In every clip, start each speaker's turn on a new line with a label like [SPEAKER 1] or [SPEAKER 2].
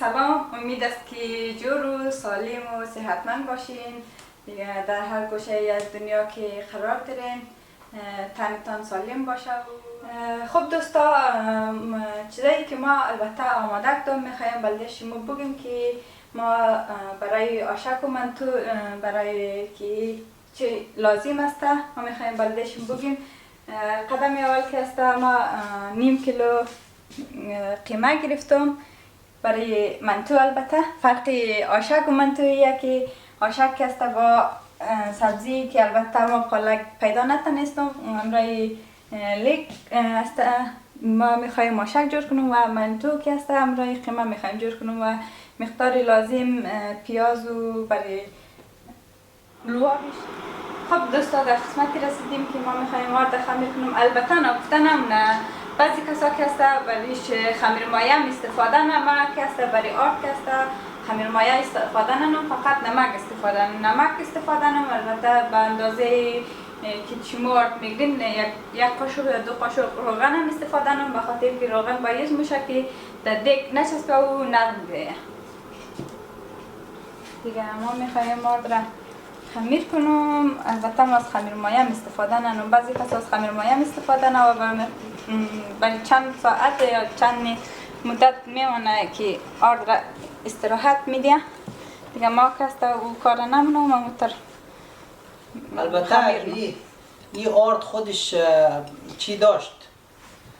[SPEAKER 1] سلام، امید است که جور و سالم و صحتمند باشین. دیگه در هر گوشه از دنیا که قرار دارین تنتان سالم باشه. خب دوستا، چیزایی که ما البته آماده کردیم میخوایم بلده شما بگیم که ما برای آشک و منتو برای که چه لازم است ما میخوایم بلده شما بگیم. قدم اول که است ما نیم کیلو قیمه گرفتم برای منتو. البته فرق آشک و منتویه که آشک است با سبزی که البته ما پالک پیدا نتونستم امرای لیک است. ما میخوایم آشک جور کنم و منتو که است امرای قیمه میخوایم جور کنم و مقدار لازم پیاز و برای لوابش. خب دوستا در قسمتی رسیدیم که ما میخوایم آرد خمیر کنم. البته نگفتنم نه بعضی کسا که است بریش خمیر مایه استفاده نمک که است برای آرد که است خمیر مایه استفاده نم، فقط نمک استفاده نم. نمک استفاده نم البته به اندازه که شما آرد میگیرین یک قاشق یا دو قاشق روغن هم استفاده نم، به خاطر که روغن باید میشه که در دیگ نچسبه و نرم بیایه. دیگه ما میخوایم آرد را خمیر کنم. البته ما از خمیر مایه استفاده نکنم، بعضی کسا از خمیر مایه استفاده نه و برای چند ساعت یا چند مدت میمونه که آرد را استراحت میده. دیگه ما کسته او کار نمونم و متر.
[SPEAKER 2] البته این آرد خودش چی داشت؟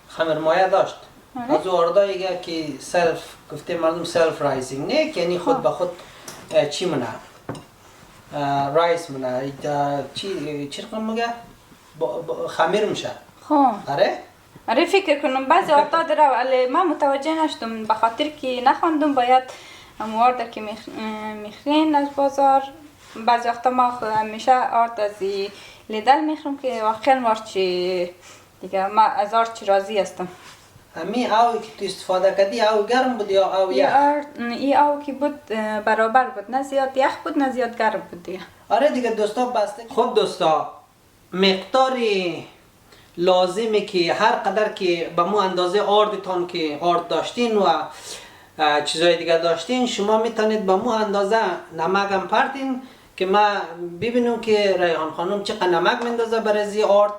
[SPEAKER 2] خمیر مایه داشت. از او آردایی که سلف گفته مردم سلف رایزینگ نه، یعنی خود به خود چی مونه؟ رایس مونه چی رقم میگه؟ خمیر میشه.
[SPEAKER 1] خب
[SPEAKER 2] آره
[SPEAKER 1] فکر کنم بعضی آردا داره ولی من متوجه نشدم به خاطر که نخواندم. باید آرد که میخرین از بازار بعضی وقتا ما همیشه آرد از لیدل میخرم که واقعا وارچی دیگه ما از آرد راضی هستم.
[SPEAKER 2] امی آوی که تو استفاده کردی آو گرم بود یا آو یخ؟
[SPEAKER 1] این آو که بود برابر بود، نه زیاد یخ بود نه زیاد گرم بود دیگه.
[SPEAKER 2] آره دیگه دوستا بسته. خب دوستا مقداری لازمه که هر قدر که به مو اندازه آردتان که آرد داشتین و چیزای دیگه داشتین شما میتونید به مو اندازه نمک هم پرتین که ما ببینم که ریحان خانم چقدر نمک میندازه برای زی آرد.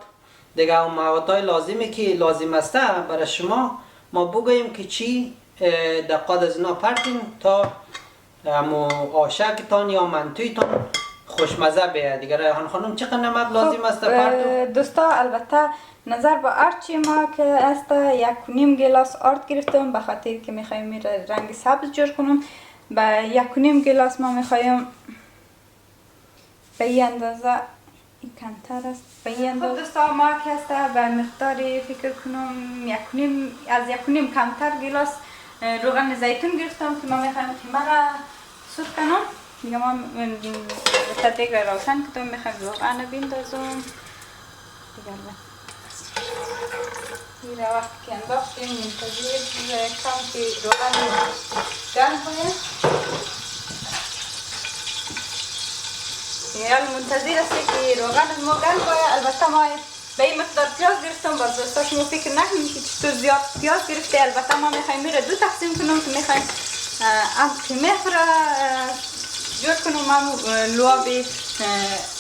[SPEAKER 2] دیگه اون موادهای لازمه که لازم است برای شما ما بگوییم که چی دقیق از اینا پرتین تا همو آشکتان یا منتویتان خوشمزه بیاد. دیگه ریحان خانم چقدر نمک لازم است پرتو؟
[SPEAKER 1] دوستا البته نظر با آرچی ما که است 1.5 گلاس آرد گرفتم به خاطر که میخوایم رنگ سبز جور کنم. به 1.5 گلاس ما میخوایم به این اندازه کمتر است. به این اندازه دوستا ما که است به مقداری فکر کنم 1.5 کمتر گلاس روغن زیتون گرفتم که ما میخوایم قیمه را سرخ کنم. دیگه ما دیگ را روشن کردم میخوایم روغن بندازم. دیگه وقتی که انداختیم منتظر کم که روغن گرم کنه. دیگه منتظر است که روغن ما گرم کنه. البته ما به این مقدار پیاز گرفتم، باز دوستا شما فکر نکنید که چطور زیاد پیاز گرفته. البته ما میخوایم میره دو تقسیم کنم که میخوایم قیمه را جور کنم هم لواب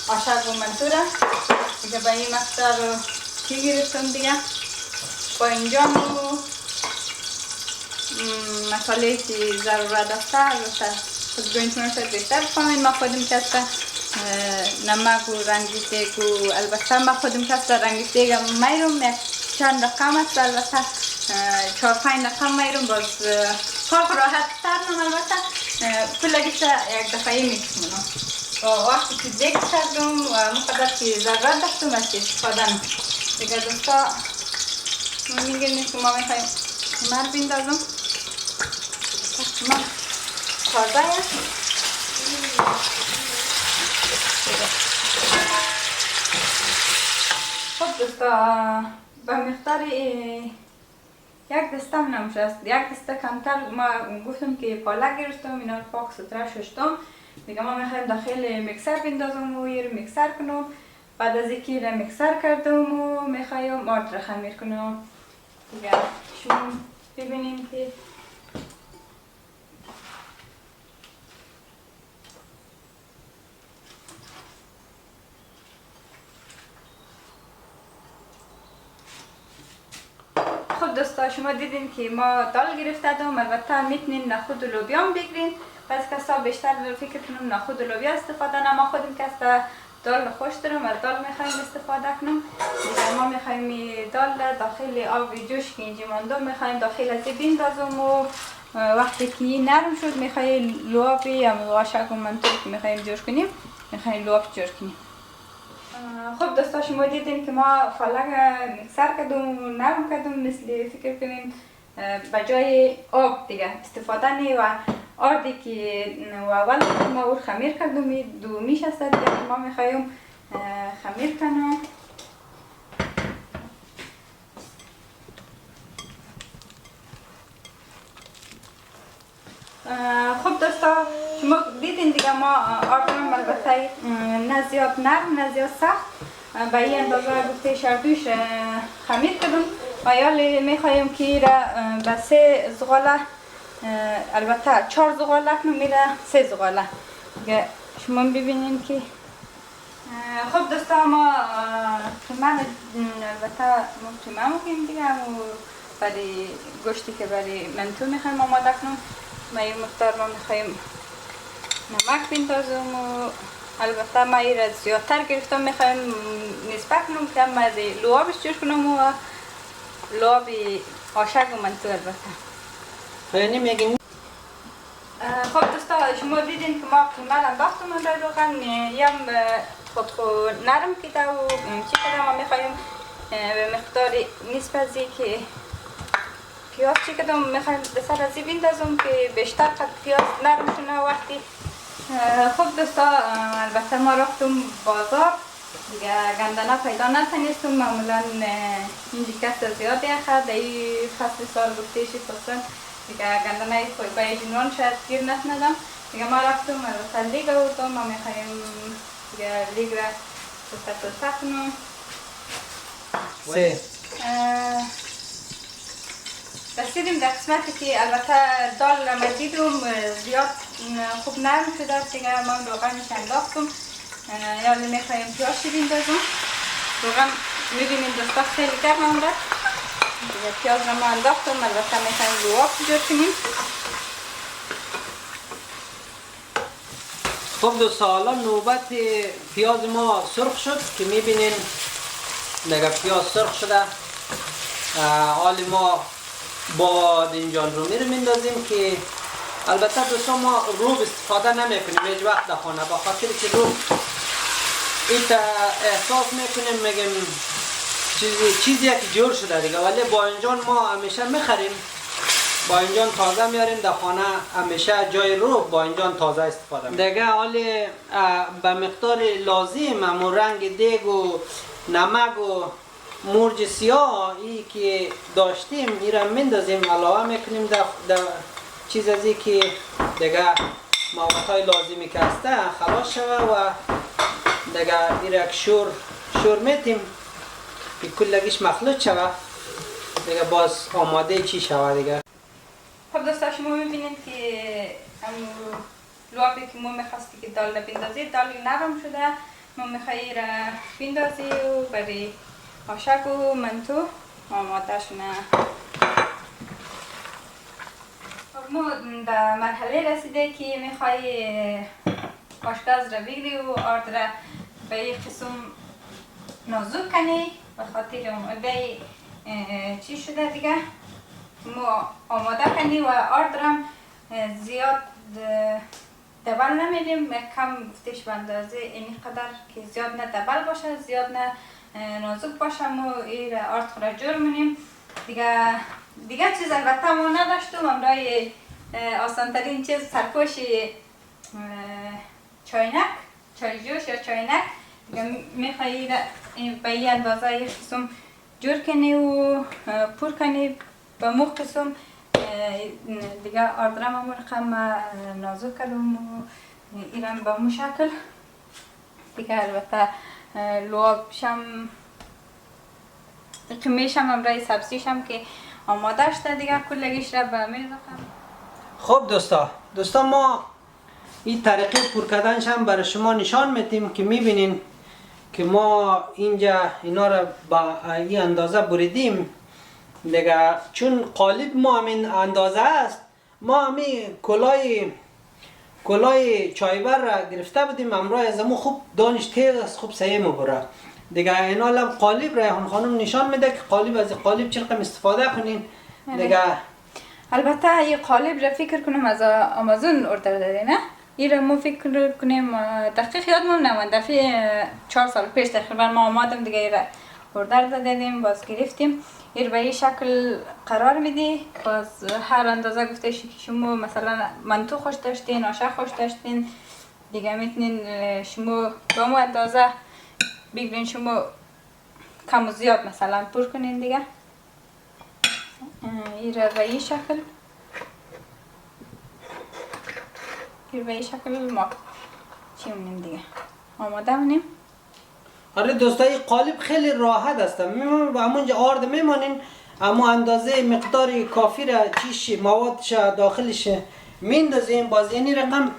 [SPEAKER 1] آشک و منتو را. دیگه به این مقدار چی گرفتم دیگه با اینجا مساله که ضرورت است البته خود گوینتون شد بهتر بفهمید. ما خودم که است نمک و رنگی دیگ و البته ما خودم که است رنگی دیگ میرم یک چند رقم است، البته 4-5 رقم میرم باز کار راحت تر نم. البته کلگیش یک دفعه میکس منم و وقتی که دیگ کردم و مقدر که ضرورت داشتم از که استفاده نم. دیگه دوستا میگیم که ما میخوایم قیمه بندازم. قیمه تازه است. خب دوستا به مقدار یک دسته نمیشه است، یک دسته کمتر ما گفتم که پالک گرفتم اینا رو پاک ستره شستم. دیگه ما میخوایم داخل میکسر بندازم و یه میکسر کنم. بعد از اینکه میکسر کردم و میخوایم آرد را خمیر کنم. دیگه شما ببینیم که خب دوستا شما دیدین که ما دال گرفته دارم. البته میتونین نخود و لوبیا هم بگیرین. بعضی کسا بیشتر فکر کنم نخود و لوبیا استفاده نه. ما خودم کسا دال خوش دارم از دال میخوایم استفاده کنم. دیگه ما میخوایم دال داخل آب جوش که اینجا مانده میخوایم داخل از بندازم و وقتی که نرم شد میخوایم لواب یا آشک و منطور که میخوایم جور کنیم میخوایم لواب جور کنیم. خب دوستا شما دیدین که ما فلق میکسر کردم و نرم کردم. مثل فکر کنین بجای آب دیگه استفاده نی و آردی که اول ما او خمیر کردم دومیش است دیگه ما میخوایم خمیر کنم. خب دوستا شما دیدین دیگه ما آردم البته نه زیاد نرم نه زیاد سخت به این اندازه گفته شردوش خمیر کردم و یا میخوایم که را به 3 زغاله البته 4 زغاله کنم میره 3 زغاله دیگه شما ببینین که خب دوستا ما من البته ما میکنیم دیگه برای گوشتی که برای منتو میخوایم آماده کنم. ما این مقدار ما میخوایم نمک بندازم و البته ما این را زیادتر گرفتم میخوایم نسبت کنم که ما از لوابش جور کنم و لواب آشک و منتو البته.
[SPEAKER 2] یعنی میگیم
[SPEAKER 1] خب دوستا شما دیدین که ما قیمه انداختم در روغن یم خود نرم کده و چی کده ما میخوایم به مقدار نسبت که پیاز چی کدم میخوایم به سر ازی بندازم که بیشتر قد پیاز نرم شونه وقتی. خب دوستا البته ما رفتم بازار دیگه گندنه پیدا نتونستم. معمولا این کس زیادی اخد ای فصل سال گفتهشی فصل دیگه گندنه به جنوان شاید گیر نتندم دیگه ما رفتم البته لیگ آوردم. ما میخوایم دیگه لیگ را توسط کنم. رسیدیم در قسمتی که البته دال مزیدم زیاد خوب نرم شده دیگه ما روغنش انداختم. یا میخوایم پیازش بندازم. روغن میبینیم دوستا خیلی گرم آمده دیگه پیاز را ما انداختم. البته میخوایم لواب جور کنیم.
[SPEAKER 2] خب دوستا حالا نوبت پیاز ما سرخ شد که میبینین دیگه پیاز سرخ شده. حال ما بادنجان رو میندازیم که البته دوستا ما روب استفاده نمیکنیم هیچ وقت در خانه با خاطر که روب ایتا احساس میکنیم میگیم چیزی که جور شده دیگه. ولی بادنجان ما همیشه میخریم بادنجان تازه میاریم در خانه همیشه جای روب بادنجان تازه استفاده میکنیم دیگه. حالی به مقدار لازم همون رنگ دیگ و نمک و مرج سیاه ای که داشتیم این را میندازیم علاوه میکنیم در چیز ازی که دیگه موادهای لازمی که هسته خلاص شوه و دیگه این را شور میتیم که کلگیش مخلوط شوه دیگه باز آماده چی شوه دیگه.
[SPEAKER 1] خب دوستا شما میبینید که لوابی که ما میخواستی که دال بندازی دال نرم شده. ما میخوایی را بندازی و برای آشک و منتو آماده شونه. ما در مرحله رسیده که میخوایی آشپز را بگیری و آرد را به یک قسم نازک کنی به خاطر به چی شده دیگه ما آماده کنی و آرد را زیاد دبل نمیدیم. کم گفتش به اندازه این قدر که زیاد نه دبل باشه زیاد نه نازک باشم و این آرد را جور منیم دیگه چیز البته ما نداشتم. امرای آسانترین چیز سرپوش چاینک چای جوش یا چاینک دیگه میخوایی به این اندازه یک قسم جور کنی و پر کنی به مو قسم دیگه آردرم همون رقم نازک کردم و ایران به مو شکل دیگه. البته لوابشم قمیشم امرای سبزیشم که آماده شده دیگه کلگیش را به میرزخم.
[SPEAKER 2] خب دوستا ما این طریقه پر کردنش هم برای شما نشان میدیم که میبینین که ما اینجا اینا را با این اندازه بریدیم دیگه چون قالب ما همین اندازه است، ما همین کلای چایبر را گرفته بودیم امروز از امو خوب دانش تیز است، خوب سعی مبره دیگه. اینا هم قالب ریحان خانم نشان میده که قالب از قالب چه رقم استفاده کنین دیگه.
[SPEAKER 1] البته یه قالب را فکر کنم از آمازون اوردر داده نه؟ این را ما فکر کنیم دقیق یادم نموند، دفعه 4 سال پیش تقریبا ما آمادم دیگه این را اوردر دادیم، باز گرفتیم. این به این شکل قرار میدی، باز هر اندازه گفته که شما مثلا منتو خوش داشتین، آشه خوش داشتین دیگه میتونین شما با مو اندازه بگیرین، شما کم و زیاد مثلا پر کنین دیگه. این را به این شکل ما چی مونیم دیگه آماده مونیم.
[SPEAKER 2] آره دوستای قالب خیلی راحت است، همونجا آرد میمانین، اما اندازه مقدار کافی را چیش موادش داخلش میندازیم، باز یعنی رقم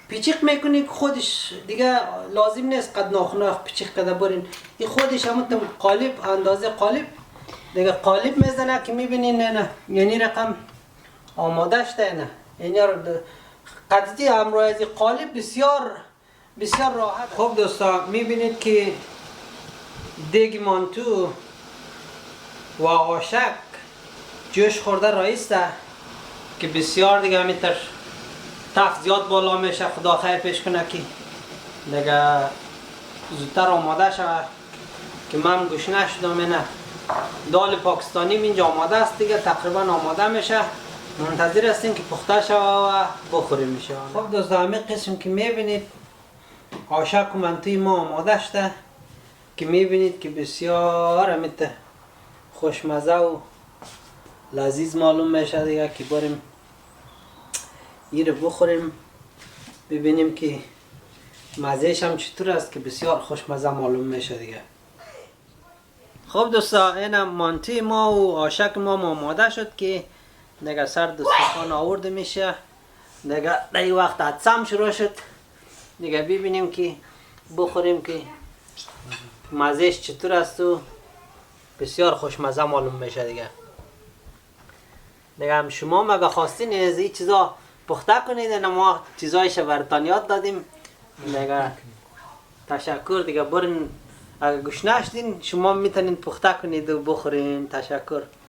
[SPEAKER 2] پیچیق میکنی که خودش دیگه لازم نیست قد ناخناخ پیچیق کده برین، این خودش همون قالب اندازه قالب دیگه قالب میزنه که میبینین نه یعنی رقم آماده شده نه، یعنی قدتی امروز قالب بسیار راحت. خب دوستا میبینید که دیگ مانتو و آشک جوش خورده رایسته که بسیار دیگه همینطور تفت زیاد بالا میشه، خدا خیر پیش کنه که دیگه زودتر آماده شود که من گوشنه شدم. نه دال پاکستانی اینجا آماده است دیگه، تقریبا آماده میشه، منتظر هستیم که پخته شود و بخوریم میشه. خب دوستا همین قسم که میبینید آشک و منتوی ما آماده شده که میبینید که بسیار همیته خوشمزه و لذیذ معلوم میشه دیگه، که بریم این رو بخوریم ببینیم که مزهش هم چطور است که بسیار خوشمزه معلوم میشه دیگه. خب دوستا این مانتی ما و آشک ما آماده شد که دیگه سر دسترخوان آورده میشه دیگه. در وقت عدسم شروع شد دیگه، ببینیم که بخوریم که مزهش چطور است و بسیار خوشمزه معلوم میشه دیگه. دیگه هم شما مگه خواستین از این چیزا پخته کنید، ما چیزایش براتون یاد دادیم دیگه. تشکر دیگه، برین اگه گوش نشدین شما میتونین پخته کنید و بخورین. تشکر.